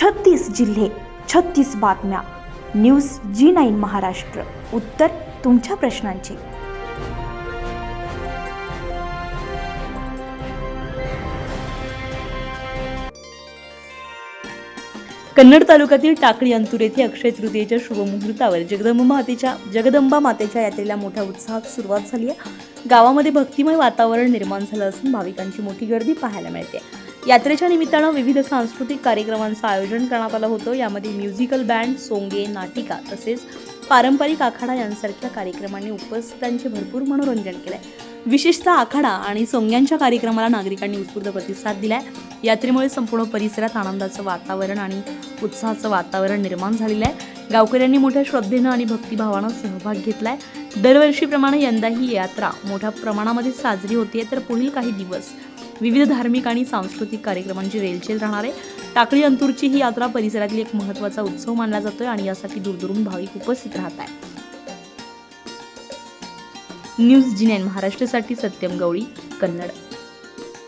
36 जिल्हे, 36 बातम्या. News G9 Maharashtra. उत्तर तुमच्या प्रश्नांची. कन्नड तालुक्यातील टाकळी अंतूर येथे अक्षय तृतीयेच्या शुभमुहूर्तावर जगदंबा मातेच्या यात्रेला मोठ्या उत्साहात सुरुवात झाली आहे. गावामध्ये भक्तिमय वातावरण निर्माण झालं असून भाविकांची मोठी गर्दी पाहायला मिळते. यात्रेच्या निमित्तानं विविध सांस्कृतिक कार्यक्रमांचं आयोजन करण्यात आलं होतं. यामध्ये म्युझिकल बँड, सोंगे, नाटिका तसेच पारंपरिक आखाडा यांसारख्या कार्यक्रमांनी उपस्थितांचे भरपूर मनोरंजन केलंय. विशेषतः आखाडा आणि सोंग्यांच्या कार्यक्रमाला नागरिकांनी उत्स्फूर्त प्रतिसाद दिलाय. यात्रेमुळे संपूर्ण परिसरात आनंदाचं वातावरण आणि उत्साहाचं वातावरण निर्माण झालेलं आहे. गावकऱ्यांनी मोठ्या श्रद्धेनं आणि भक्तिभावानं सहभाग घेतलाय. दरवर्षीप्रमाणे यंदा ही यात्रा मोठ्या प्रमाणामध्ये साजरी होतीये, तर पुढील काही दिवस विविध धार्मिक आणि सांस्कृतिक कार्यक्रमांची रेलचेल राहणार आहे. टाकळी अंतूरची ही यात्रा परिसरातील एक महत्त्वाचा उत्सव मानला जातोय आणि यासाठी दूरदूरून भाविक उपस्थित राहत आहेत. न्यूज G9 महाराष्ट्रासाठी सत्यम गवळी, कन्नड.